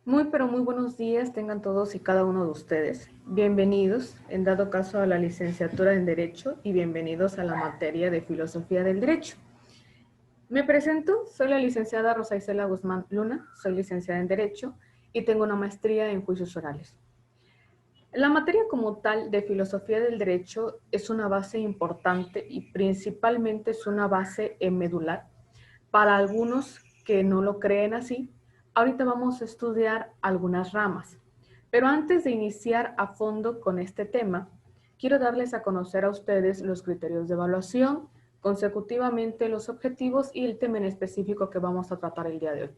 Muy, pero muy buenos días tengan todos y cada uno de ustedes. Bienvenidos, en dado caso, a la licenciatura en Derecho y bienvenidos a la materia de Filosofía del Derecho. Me presento, soy la licenciada Rosa Isela Guzmán Luna, soy licenciada en Derecho y tengo una maestría en Juicios Orales. La materia como tal de Filosofía del Derecho es una base importante y principalmente es una base medular. Para algunos que no lo creen así, ahorita vamos a estudiar algunas ramas. Pero antes de iniciar a fondo con este tema, quiero darles a conocer a ustedes los criterios de evaluación, consecutivamente los objetivos y el tema en específico que vamos a tratar el día de hoy.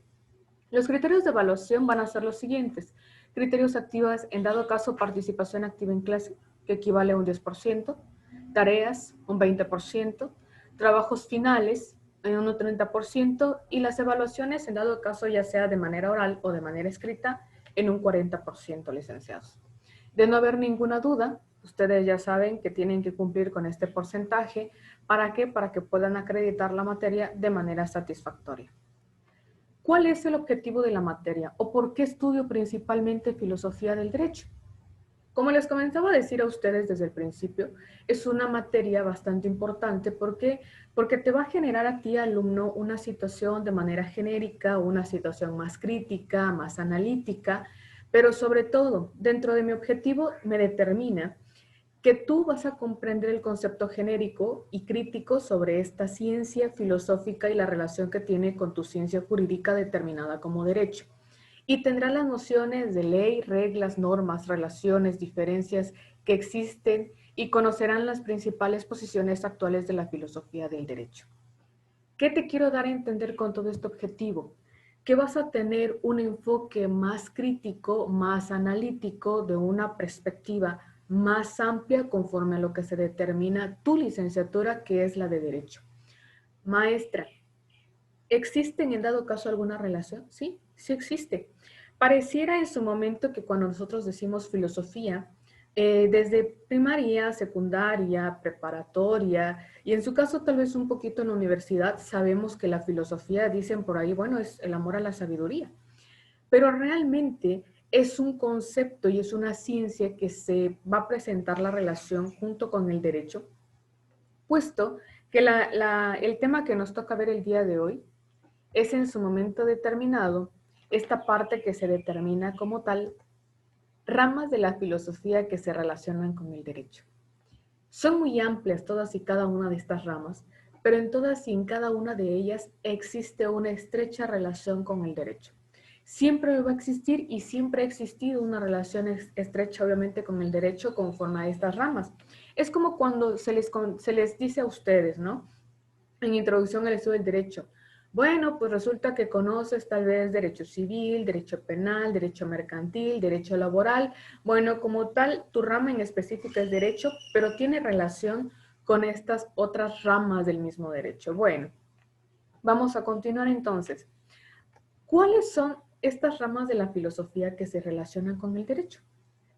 Los criterios de evaluación van a ser los siguientes. Criterios activos, en dado caso, participación activa en clase, que equivale a un 10%, tareas, un 20%, trabajos finales, en un 30%, y las evaluaciones, en dado caso, ya sea de manera oral o de manera escrita, en un 40%, licenciados. De no haber ninguna duda, ustedes ya saben que tienen que cumplir con este porcentaje. ¿Para qué? Para que puedan acreditar la materia de manera satisfactoria. ¿Cuál es el objetivo de la materia o por qué estudio principalmente filosofía del derecho? Como les comenzaba a decir a ustedes desde el principio, es una materia bastante importante. ¿Por qué? Porque te va a generar a ti, alumno, una situación de manera genérica, una situación más crítica, más analítica, pero sobre todo, dentro de mi objetivo, me determina que tú vas a comprender el concepto genérico y crítico sobre esta ciencia filosófica y la relación que tiene con tu ciencia jurídica determinada como derecho. Y tendrás las nociones de ley, reglas, normas, relaciones, diferencias que existen y conocerán las principales posiciones actuales de la filosofía del derecho. ¿Qué te quiero dar a entender con todo este objetivo? Que vas a tener un enfoque más crítico, más analítico, de una perspectiva más amplia conforme a lo que se determina tu licenciatura, que es la de Derecho. Maestra, ¿existen en dado caso alguna relación? Sí, sí existe. Pareciera en su momento que cuando nosotros decimos filosofía, desde primaria, secundaria, preparatoria y en su caso tal vez un poquito en la universidad, sabemos que la filosofía, dicen por ahí, bueno, es el amor a la sabiduría, pero realmente es un concepto y es una ciencia que se va a presentar la relación junto con el derecho, puesto que el tema que nos toca ver el día de hoy es en su momento determinado esta parte que se determina como tal ramas de la filosofía que se relacionan con el derecho. Son muy amplias todas y cada una de estas ramas, pero en todas y en cada una de ellas existe una estrecha relación con el derecho. Siempre va a existir y siempre ha existido una relación estrecha, obviamente, con el derecho conforme a estas ramas. Es como cuando se les dice a ustedes, ¿no? En introducción al estudio del derecho. Bueno, pues resulta que conoces tal vez derecho civil, derecho penal, derecho mercantil, derecho laboral. Bueno, como tal, tu rama en específica es derecho, pero tiene relación con estas otras ramas del mismo derecho. Bueno, vamos a continuar entonces. ¿Cuáles son estas ramas de la filosofía que se relacionan con el derecho?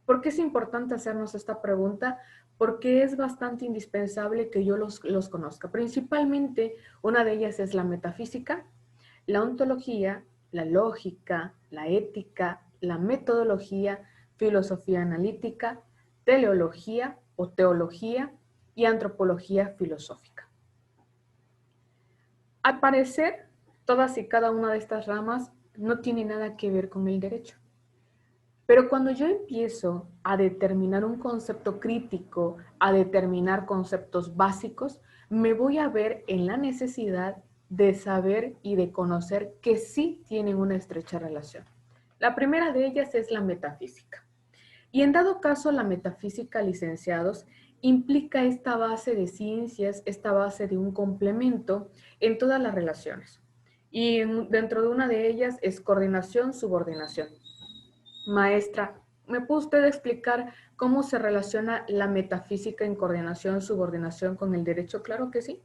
¿Por qué es importante hacernos esta pregunta? Porque es bastante indispensable que yo los conozca. Principalmente, una de ellas es la metafísica, la ontología, la lógica, la ética, la metodología, filosofía analítica, teleología o teología y antropología filosófica. Al parecer, todas y cada una de estas ramas no tiene nada que ver con el derecho. Pero cuando yo empiezo a determinar un concepto crítico, a determinar conceptos básicos, me voy a ver en la necesidad de saber y de conocer que sí tienen una estrecha relación. La primera de ellas es la metafísica. Y en dado caso, la metafísica, licenciados, implica esta base de ciencias, esta base de un complemento en todas las relaciones. Y dentro de una de ellas es coordinación, subordinación. Maestra, ¿me puede usted explicar cómo se relaciona la metafísica en coordinación, subordinación con el derecho? Claro que sí.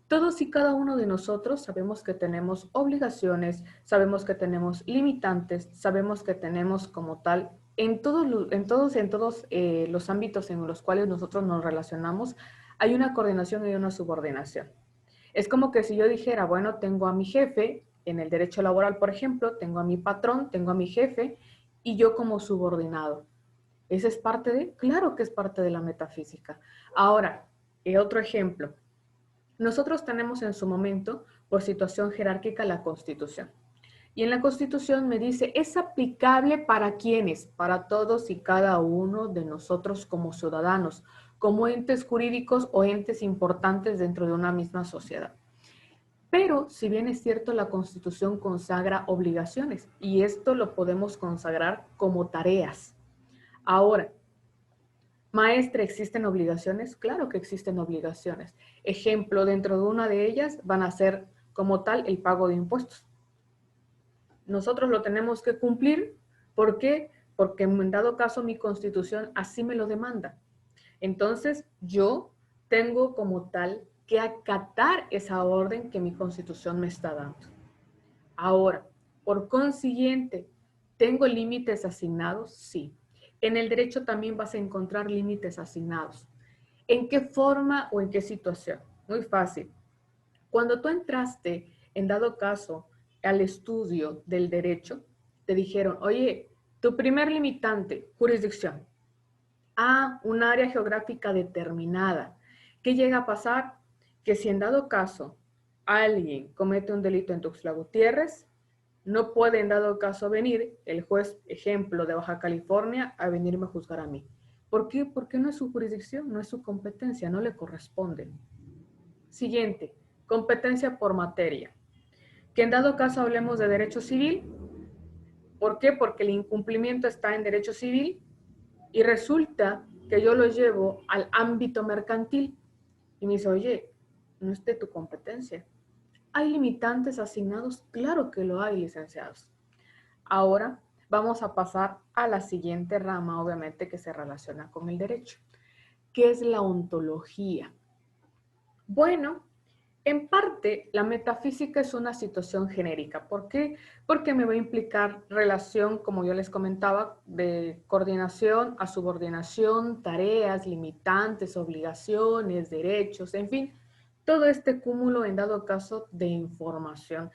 Todos y cada uno de nosotros sabemos que tenemos obligaciones, sabemos que tenemos limitantes, sabemos que tenemos como tal, en todos los ámbitos en los cuales nosotros nos relacionamos, hay una coordinación y una subordinación. Es como que si yo dijera, bueno, tengo a mi jefe, en el derecho laboral, por ejemplo, tengo a mi patrón, tengo a mi jefe y yo como subordinado. ¿Ese es parte de? Claro que es parte de la metafísica. Ahora, otro ejemplo. Nosotros tenemos en su momento, por situación jerárquica, la Constitución. Y en la Constitución me dice, es aplicable para quienes, para todos y cada uno de nosotros como ciudadanos, como entes jurídicos o entes importantes dentro de una misma sociedad. Pero, si bien es cierto, la Constitución consagra obligaciones y esto lo podemos consagrar como tareas. Ahora, maestra, ¿existen obligaciones? Claro que existen obligaciones. Ejemplo, dentro de una de ellas van a ser como tal el pago de impuestos. Nosotros lo tenemos que cumplir. ¿Por qué? Porque en dado caso mi Constitución así me lo demanda. Entonces, yo tengo como tal que acatar esa orden que mi Constitución me está dando. Ahora, por consiguiente, ¿tengo límites asignados? Sí. En el derecho también vas a encontrar límites asignados. ¿En qué forma o en qué situación? Muy fácil. Cuando tú entraste, en dado caso, al estudio del derecho, te dijeron, oye, tu primer limitante, jurisdicción. A un área geográfica determinada. ¿Qué llega a pasar? Que si en dado caso alguien comete un delito en Tuxtla Gutiérrez, no puede en dado caso venir el juez, ejemplo, de Baja California, a venirme a juzgar a mí. ¿Por qué? Porque no es su jurisdicción, no es su competencia, no le corresponde. Siguiente, competencia por materia. Que en dado caso hablemos de derecho civil. ¿Por qué? Porque el incumplimiento está en derecho civil y resulta que yo lo llevo al ámbito mercantil. Y me dice, oye, no es de tu competencia. ¿Hay limitantes asignados? Claro que lo hay, licenciados. Ahora vamos a pasar a la siguiente rama, obviamente, que se relaciona con el derecho, que es la ontología. Bueno, en parte, la metafísica es una situación genérica. ¿Por qué? Porque me va a implicar relación, como yo les comentaba, de coordinación a subordinación, tareas, limitantes, obligaciones, derechos, en fin, todo este cúmulo en dado caso de información.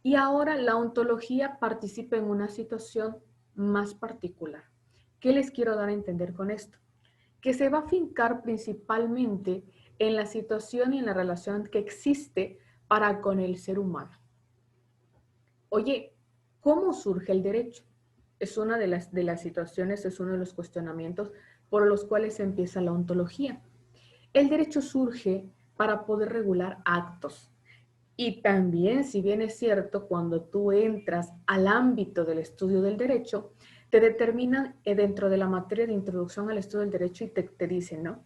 Y ahora la ontología participa en una situación más particular. ¿Qué les quiero dar a entender con esto? Que se va a fincar principalmente en la situación y en la relación que existe para con el ser humano. Oye, ¿cómo surge el derecho? Es una de las situaciones, es uno de los cuestionamientos por los cuales empieza la ontología. El derecho surge para poder regular actos. Y también, si bien es cierto, cuando tú entras al ámbito del estudio del derecho, te determinan dentro de la materia de introducción al estudio del derecho y te dicen, ¿no?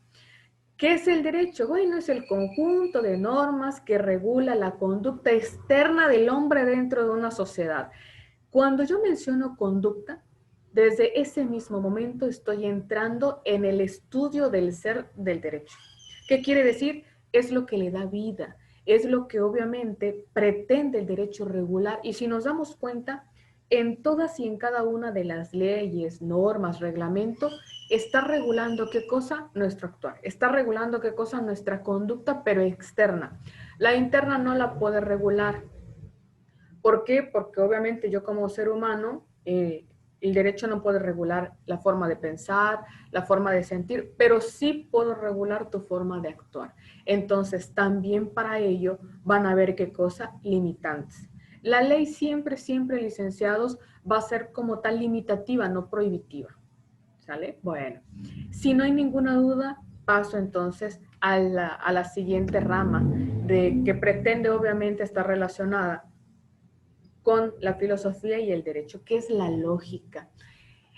¿Qué es el derecho? Bueno, es el conjunto de normas que regula la conducta externa del hombre dentro de una sociedad. Cuando yo menciono conducta, desde ese mismo momento estoy entrando en el estudio del ser del derecho. ¿Qué quiere decir? Es lo que le da vida, es lo que obviamente pretende el derecho regular. Y si nos damos cuenta, en todas y en cada una de las leyes, normas, reglamentos, está regulando qué cosa nuestro actuar, está regulando qué cosa nuestra conducta, pero externa. La interna no la puede regular. ¿Por qué? Porque obviamente yo como ser humano, el derecho no puede regular la forma de pensar, la forma de sentir, pero sí puedo regular tu forma de actuar. Entonces, también para ello van a haber qué cosa, limitantes. La ley siempre, siempre, licenciados, va a ser como tal limitativa, no prohibitiva. ¿Sale? Bueno, si no hay ninguna duda, paso entonces a la siguiente rama de que pretende obviamente estar relacionada con la filosofía y el derecho, que es la lógica.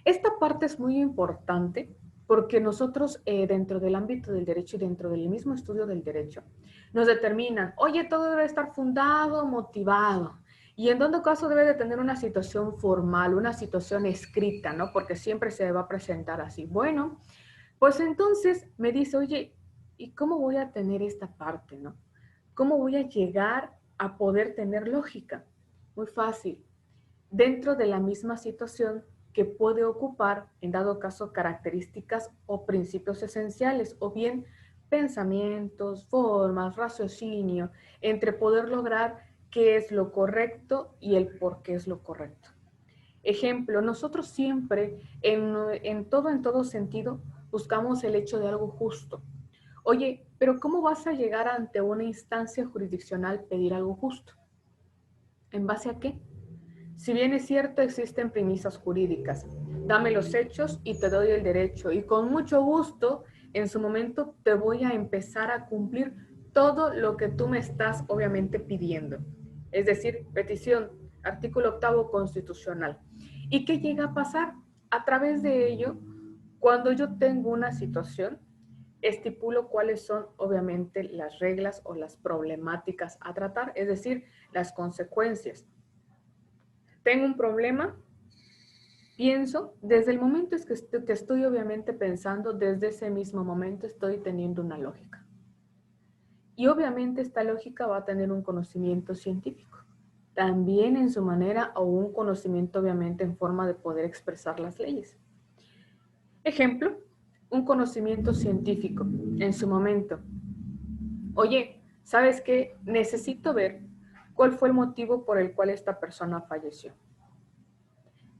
Esta parte es muy importante porque nosotros dentro del ámbito del derecho y dentro del mismo estudio del derecho nos determinan, oye, todo debe estar fundado, motivado, y en todo caso debe de tener una situación formal, una situación escrita, ¿no? Porque siempre se va a presentar así. Bueno, pues entonces me dice, oye, ¿y cómo voy a tener esta parte, no? ¿Cómo voy a llegar a poder tener lógica? Muy fácil. Dentro de la misma situación que puede ocupar, en dado caso, características o principios esenciales, o bien pensamientos, formas, raciocinio, entre poder lograr qué es lo correcto y el por qué es lo correcto. Ejemplo, nosotros siempre, en todo sentido, buscamos el hecho de algo justo. Oye, pero ¿cómo vas a llegar ante una instancia jurisdiccional pedir algo justo? ¿En base a qué? Si bien es cierto, existen premisas jurídicas. Dame los hechos y te doy el derecho. Y con mucho gusto, en su momento, te voy a empezar a cumplir todo lo que tú me estás, obviamente, pidiendo. Es decir, petición, artículo 8 constitucional. ¿Y qué llega a pasar? A través de ello, cuando yo tengo una situación, estipulo cuáles son, obviamente, las reglas o las problemáticas a tratar, es decir, las consecuencias. Tengo un problema, pienso, desde el momento es que estoy obviamente pensando, desde ese mismo momento estoy teniendo una lógica. Y obviamente esta lógica va a tener un conocimiento científico, también en su manera o un conocimiento obviamente en forma de poder expresar las leyes. Ejemplo, un conocimiento científico en su momento. Oye, ¿sabes qué? Necesito ver cuál fue el motivo por el cual esta persona falleció.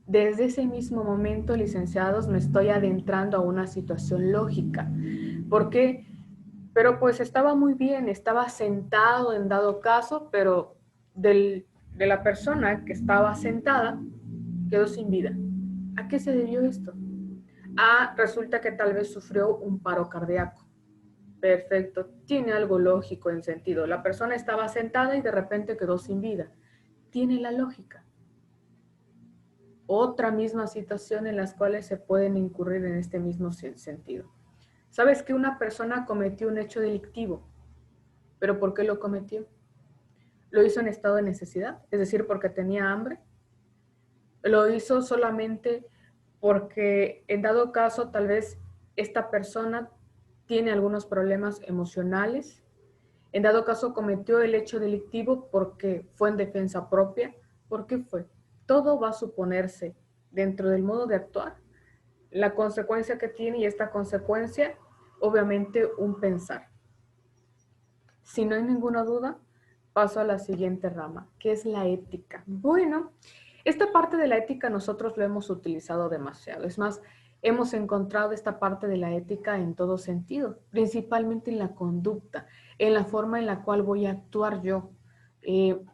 Desde ese mismo momento, licenciados, me estoy adentrando a una situación lógica. ¿Por qué? Pero pues estaba muy bien, estaba sentado en dado caso, pero de la persona que estaba sentada quedó sin vida. ¿A qué se debió esto? Resulta que tal vez sufrió un paro cardíaco. Perfecto, tiene algo lógico en sentido. La persona estaba sentada y de repente quedó sin vida. Tiene la lógica. Otra misma situación en las cuales se pueden incurrir en este mismo sentido. Sabes que una persona cometió un hecho delictivo, pero ¿por qué lo cometió? ¿Lo hizo en estado de necesidad? Es decir, porque tenía hambre. ¿Lo hizo solamente porque en dado caso tal vez esta persona tiene algunos problemas emocionales? En dado caso cometió el hecho delictivo porque fue en defensa propia. ¿Por qué fue? Todo va a suponerse dentro del modo de actuar, la consecuencia que tiene, y esta consecuencia, obviamente, un pensar. Si no hay ninguna duda, paso a la siguiente rama, que es la ética. Bueno, esta parte de la ética nosotros lo hemos utilizado demasiado. Es más, hemos encontrado esta parte de la ética en todo sentido, principalmente en la conducta, en la forma en la cual voy a actuar yo.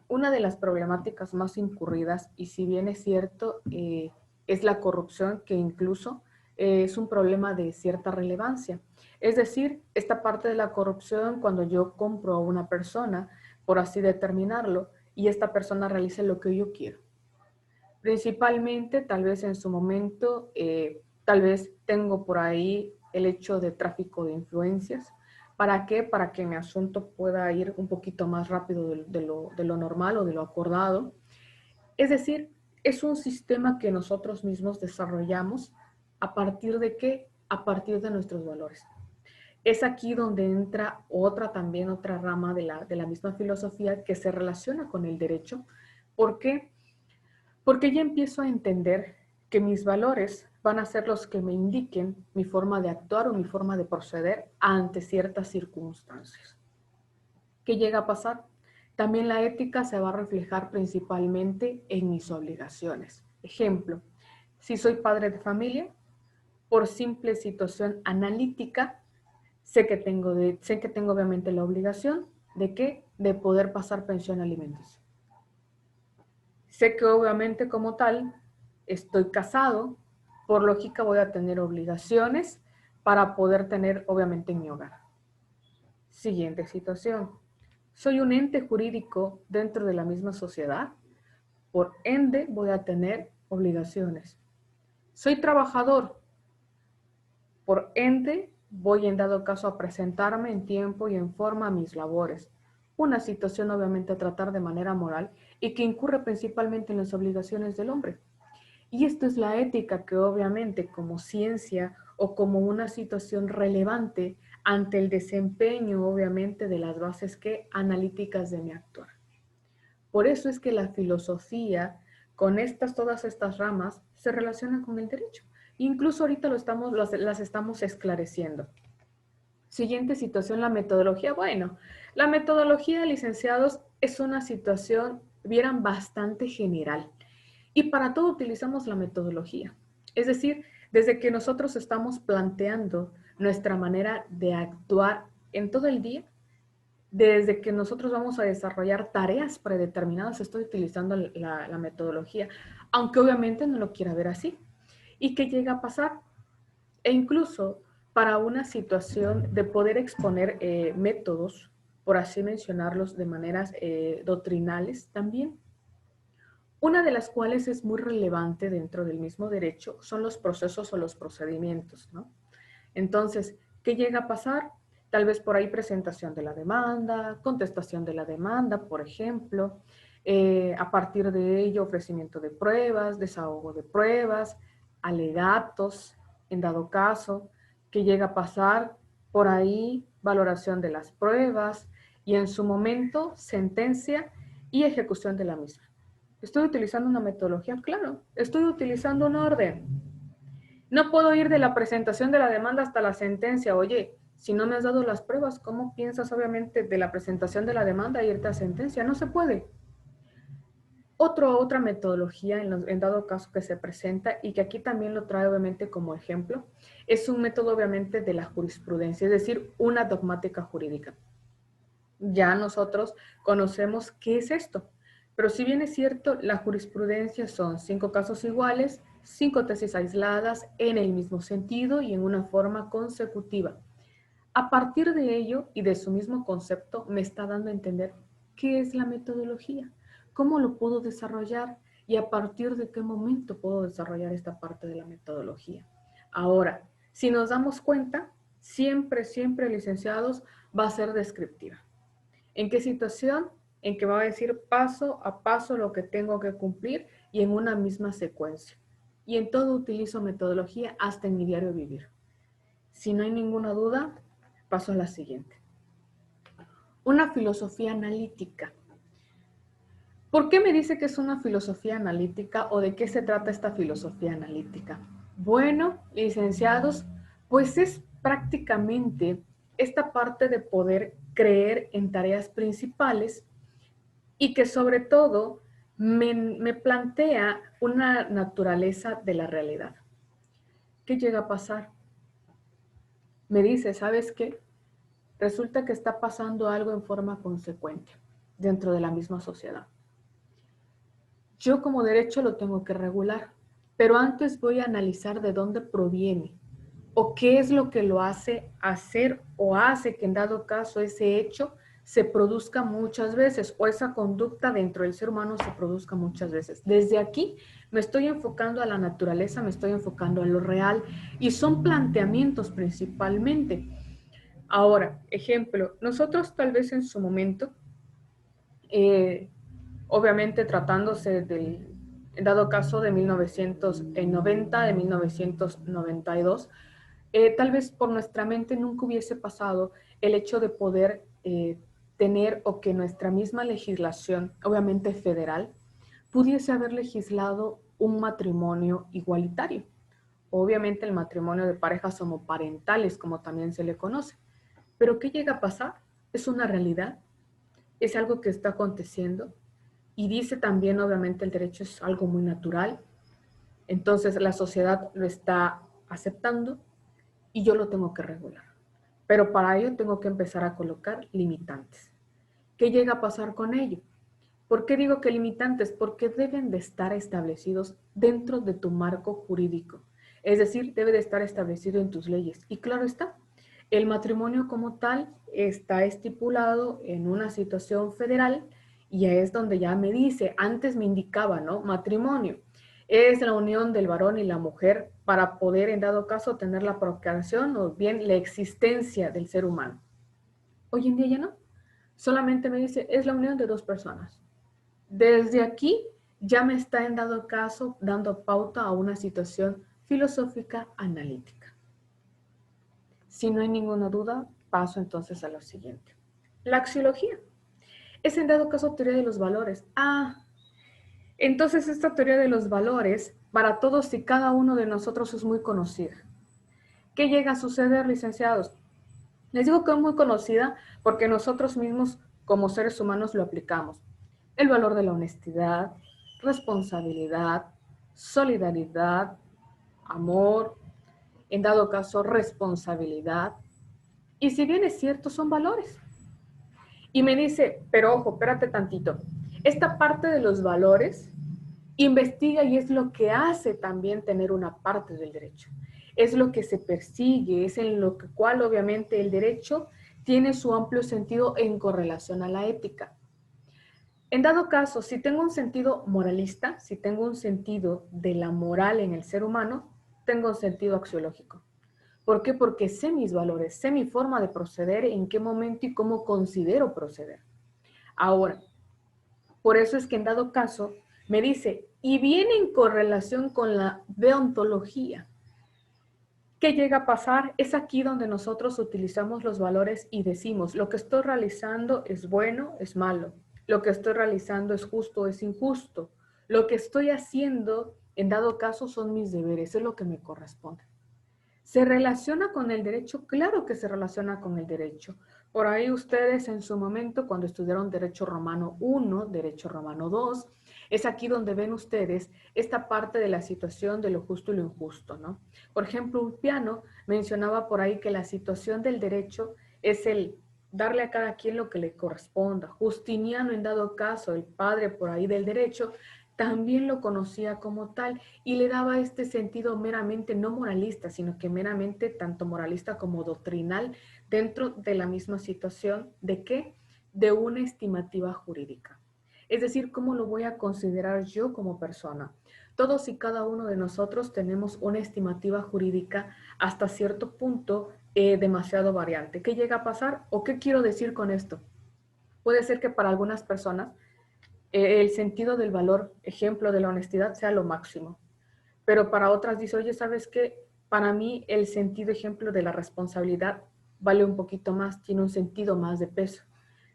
Una de las problemáticas más incurridas, y si bien es cierto, es la corrupción, que incluso es un problema de cierta relevancia. Es decir, esta parte de la corrupción, cuando yo compro a una persona, por así determinarlo, y esta persona realiza lo que yo quiero. Principalmente, tal vez en su momento, tal vez tengo por ahí el hecho de tráfico de influencias. ¿Para qué? Para que mi asunto pueda ir un poquito más rápido de lo normal o de lo acordado. Es decir, es un sistema que nosotros mismos desarrollamos. ¿A partir de qué? A partir de nuestros valores. Es aquí donde entra otra rama de la misma filosofía que se relaciona con el derecho. ¿Por qué? Porque ya empiezo a entender que mis valores van a ser los que me indiquen mi forma de actuar o mi forma de proceder ante ciertas circunstancias. ¿Qué llega a pasar? También la ética se va a reflejar principalmente en mis obligaciones. Ejemplo, si soy padre de familia, por simple situación analítica, sé que tengo obviamente la obligación de ¿qué? De poder pasar pensión alimenticia. Sé que obviamente como tal estoy casado, por lógica voy a tener obligaciones para poder tener obviamente en mi hogar. Siguiente situación. Soy un ente jurídico dentro de la misma sociedad, por ende voy a tener obligaciones. Soy trabajador, por ende voy en dado caso a presentarme en tiempo y en forma a mis labores. Una situación obviamente a tratar de manera moral y que incurre principalmente en las obligaciones del hombre. Y esto es la ética que obviamente como ciencia o como una situación relevante ante el desempeño obviamente de las bases que analíticas de mi actuar. Por eso es que la filosofía con todas estas ramas se relaciona con el derecho. Incluso ahorita las estamos esclareciendo. Siguiente situación, la metodología. Bueno, la metodología, licenciados, es una situación, vieran, bastante general. Y para todo utilizamos la metodología. Es decir, desde que nosotros estamos planteando nuestra manera de actuar en todo el día, desde que nosotros vamos a desarrollar tareas predeterminadas, estoy utilizando la metodología, aunque obviamente no lo quiera ver así. ¿Y qué llega a pasar? E incluso para una situación de poder exponer métodos, por así mencionarlos, de maneras doctrinales también. Una de las cuales es muy relevante dentro del mismo derecho son los procesos o los procedimientos, ¿no? Entonces, ¿qué llega a pasar? Tal vez por ahí presentación de la demanda, contestación de la demanda, por ejemplo, a partir de ello ofrecimiento de pruebas, desahogo de pruebas, alegatos, en dado caso, ¿qué llega a pasar? Por ahí valoración de las pruebas y en su momento sentencia y ejecución de la misma. ¿Estoy utilizando una metodología? Claro, estoy utilizando un orden. No puedo ir de la presentación de la demanda hasta la sentencia. Oye, si no me has dado las pruebas, ¿cómo piensas obviamente de la presentación de la demanda e irte a sentencia? No se puede. Otra metodología, en dado caso que se presenta y que aquí también lo trae obviamente como ejemplo, es un método obviamente de la jurisprudencia, es decir, una dogmática jurídica. Ya nosotros conocemos qué es esto. Pero si bien es cierto, la jurisprudencia son 5 casos iguales, 5 tesis aisladas en el mismo sentido y en una forma consecutiva. A partir de ello y de su mismo concepto, me está dando a entender qué es la metodología, cómo lo puedo desarrollar y a partir de qué momento puedo desarrollar esta parte de la metodología. Ahora, si nos damos cuenta, siempre, licenciados, va a ser descriptiva. ¿En qué situación? En que va a decir paso a paso lo que tengo que cumplir y en una misma secuencia. Y en todo utilizo metodología hasta en mi diario vivir. Si no hay ninguna duda, paso a la siguiente. Una filosofía analítica. ¿Por qué me dice que es una filosofía analítica o de qué se trata esta filosofía analítica? Bueno, licenciados, pues es prácticamente esta parte de poder creer en tareas principales y que sobre todo me plantea una naturaleza de la realidad. ¿Qué llega a pasar? Me dice, ¿sabes qué? Resulta que está pasando algo en forma consecuente dentro de la misma sociedad. Yo como derecho lo tengo que regular, pero antes voy a analizar de dónde proviene o qué es lo que lo hace hacer o hace que en dado caso ese hecho se produzca muchas veces o esa conducta dentro del ser humano se produzca muchas veces. Desde aquí me estoy enfocando a la naturaleza, me estoy enfocando a lo real y son planteamientos principalmente. Ahora, ejemplo, nosotros tal vez en su momento, obviamente tratándose del, en dado caso de 1990, de 1992, tal vez por nuestra mente nunca hubiese pasado el hecho de poder tener o que nuestra misma legislación, obviamente federal, pudiese haber legislado un matrimonio igualitario. Obviamente el matrimonio de parejas homoparentales, como también se le conoce. Pero ¿qué llega a pasar? Es una realidad, es algo que está aconteciendo y dice también, obviamente, el derecho es algo muy natural. Entonces la sociedad lo está aceptando y yo lo tengo que regular. Pero para ello tengo que empezar a colocar limitantes. ¿Qué llega a pasar con ello? ¿Por qué digo que limitantes? Porque deben de estar establecidos dentro de tu marco jurídico. Es decir, debe de estar establecido en tus leyes. Y claro está, el matrimonio como tal está estipulado en una situación federal y es donde ya me dice, antes me indicaba, ¿no? Matrimonio es la unión del varón y la mujer para poder, en dado caso, tener la procreación o bien la existencia del ser humano. Hoy en día ya no. Solamente me dice, es la unión de dos personas. Desde aquí ya me está en dado caso dando pauta a una situación filosófica analítica. Si no hay ninguna duda, paso entonces a lo siguiente. La axiología es en dado caso teoría de los valores. Entonces esta teoría de los valores para todos y cada uno de nosotros es muy conocida. ¿Qué llega a suceder, licenciados? Les digo que es muy conocida porque nosotros mismos como seres humanos lo aplicamos. El valor de la honestidad, responsabilidad, solidaridad, amor, en dado caso responsabilidad. Y si bien es cierto, son valores. Y me dice, pero ojo, espérate tantito. Esta parte de los valores investiga y es lo que hace también tener una parte del derecho. Es lo que se persigue, es en lo cual obviamente el derecho tiene su amplio sentido en correlación a la ética. En dado caso, si tengo un sentido moralista, si tengo un sentido de la moral en el ser humano, tengo un sentido axiológico. ¿Por qué? Porque sé mis valores, sé mi forma de proceder, en qué momento y cómo considero proceder. Ahora, por eso es que en dado caso me dice, y viene en correlación con la deontología. ¿Qué llega a pasar? Es aquí donde nosotros utilizamos los valores y decimos, lo que estoy realizando es bueno, es malo. Lo que estoy realizando es justo, es injusto. Lo que estoy haciendo, en dado caso, son mis deberes, es lo que me corresponde. ¿Se relaciona con el derecho? Claro que se relaciona con el derecho. Por ahí ustedes en su momento, cuando estudiaron Derecho Romano 1, Derecho Romano 2, es aquí donde ven ustedes esta parte de la situación de lo justo y lo injusto, ¿no? Por ejemplo, Ulpiano mencionaba por ahí que la situación del derecho es el darle a cada quien lo que le corresponda. Justiniano, en dado caso, el padre por ahí del derecho, también lo conocía como tal y le daba este sentido meramente no moralista, sino que meramente tanto moralista como doctrinal dentro de la misma situación de qué? De una estimativa jurídica. Es decir, ¿cómo lo voy a considerar yo como persona? Todos y cada uno de nosotros tenemos una estimativa jurídica hasta cierto punto demasiado variante. ¿Qué llega a pasar o qué quiero decir con esto? Puede ser que para algunas personas el sentido del valor, ejemplo de la honestidad, sea lo máximo. Pero para otras dice, oye, ¿sabes qué? Para mí el sentido, ejemplo de la responsabilidad vale un poquito más, tiene un sentido más de peso.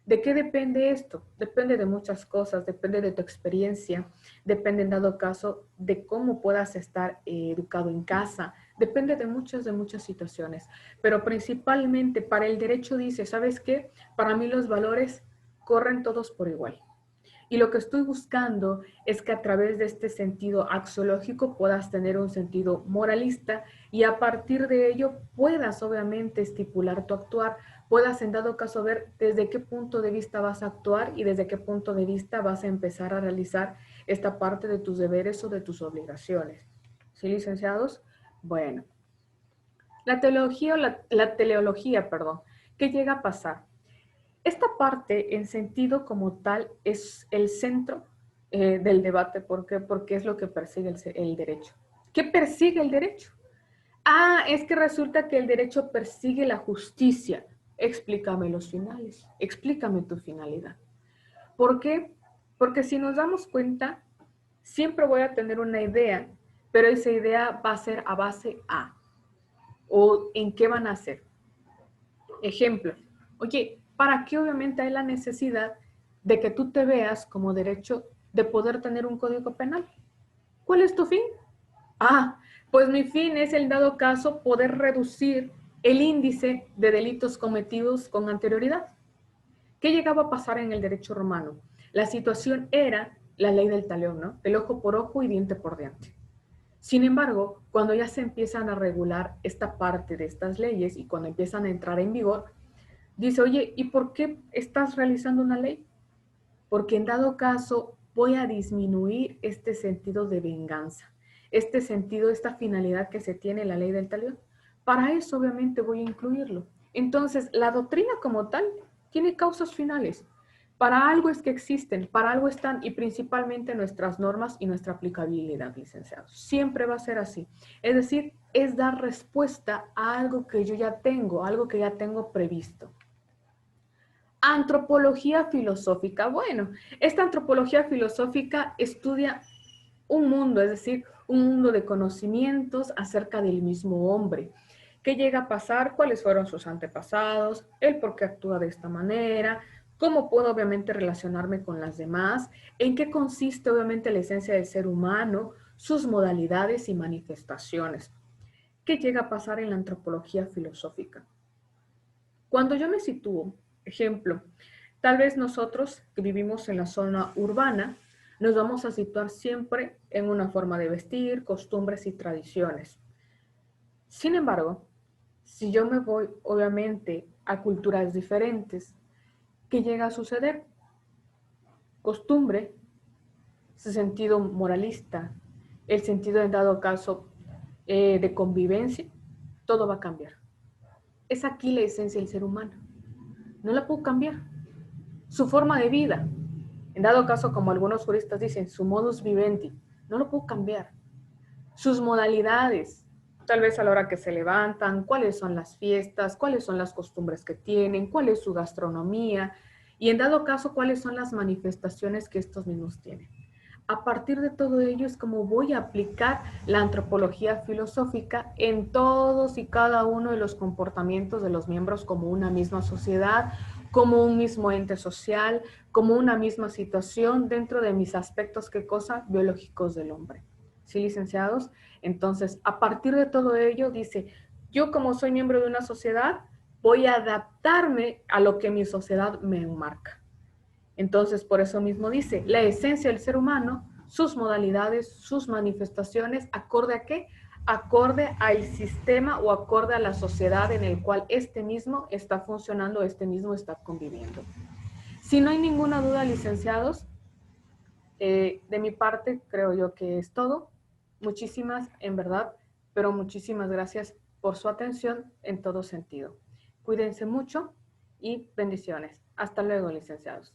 ¿De qué depende esto? Depende de muchas cosas, depende de tu experiencia, depende en dado caso de cómo puedas estar educado en casa, depende de muchas situaciones. Pero principalmente para el derecho dice, ¿sabes qué? Para mí los valores corren todos por igual. Y lo que estoy buscando es que a través de este sentido axiológico puedas tener un sentido moralista y a partir de ello puedas obviamente estipular tu actuar, puedas en dado caso ver desde qué punto de vista vas a actuar y desde qué punto de vista vas a empezar a realizar esta parte de tus deberes o de tus obligaciones. ¿Sí, licenciados? Bueno, la teología o la teleología, perdón, ¿qué llega a pasar? Esta parte, en sentido como tal, es el centro del debate. ¿Por qué? Porque es lo que persigue el derecho. ¿Qué persigue el derecho? Ah, es que resulta que el derecho persigue la justicia. Explícame los finales, explícame tu finalidad. ¿Por qué? Porque si nos damos cuenta, siempre voy a tener una idea, pero esa idea va a ser a base A. ¿O en qué van a ser? Ejemplo, oye, ¿para qué obviamente hay la necesidad de que tú te veas como derecho de poder tener un código penal? ¿Cuál es tu fin? Ah, pues mi fin es, en dado caso, poder reducir el índice de delitos cometidos con anterioridad. ¿Qué llegaba a pasar en el derecho romano? La situación era la ley del talión, ¿no? El ojo por ojo y diente por diente. Sin embargo, cuando ya se empiezan a regular esta parte de estas leyes y cuando empiezan a entrar en vigor, dice, oye, ¿y por qué estás realizando una ley? Porque en dado caso voy a disminuir este sentido de venganza, este sentido, esta finalidad que se tiene en la ley del talión. Para eso obviamente voy a incluirlo. Entonces, la doctrina como tal tiene causas finales. Para algo es que existen, para algo están y principalmente nuestras normas y nuestra aplicabilidad, licenciados. Siempre va a ser así. Es decir, es dar respuesta a algo que yo ya tengo, algo que ya tengo previsto. Antropología filosófica. Bueno, esta antropología filosófica estudia un mundo, es decir, un mundo de conocimientos acerca del mismo hombre. ¿Qué llega a pasar? ¿Cuáles fueron sus antepasados? ¿El por qué actúa de esta manera? ¿Cómo puedo obviamente relacionarme con las demás? ¿En qué consiste obviamente la esencia del ser humano? Sus modalidades y manifestaciones. ¿Qué llega a pasar en la antropología filosófica? Cuando yo me sitúo, ejemplo, Tal vez nosotros que vivimos en la zona urbana nos vamos a situar siempre en una forma de vestir, costumbres y tradiciones. Sin embargo, si yo me voy obviamente a culturas diferentes, ¿qué llega a suceder? Costumbre, su sentido moralista, el sentido en dado caso de convivencia, todo va a cambiar. Es aquí la esencia del ser humano. No la puedo cambiar. Su forma de vida, en dado caso, como algunos juristas dicen, su modus vivendi, no lo puedo cambiar. Sus modalidades, tal vez a la hora que se levantan, cuáles son las fiestas, cuáles son las costumbres que tienen, cuál es su gastronomía y en dado caso, cuáles son las manifestaciones que estos mismos tienen. A partir de todo ello es como voy a aplicar la antropología filosófica en todos y cada uno de los comportamientos de los miembros como una misma sociedad, como un mismo ente social, como una misma situación dentro de mis aspectos, ¿qué cosa? Biológicos del hombre. ¿Sí, licenciados? Entonces, a partir de todo ello, dice, yo como soy miembro de una sociedad, voy a adaptarme a lo que mi sociedad me enmarca. Entonces, por eso mismo dice, la esencia del ser humano, sus modalidades, sus manifestaciones, ¿acorde a qué? Acorde al sistema o acorde a la sociedad en el cual este mismo está funcionando, este mismo está conviviendo. Si no hay ninguna duda, licenciados, de mi parte creo yo que es todo. Muchísimas, en verdad, pero muchísimas gracias por su atención en todo sentido. Cuídense mucho y bendiciones. Hasta luego, licenciados.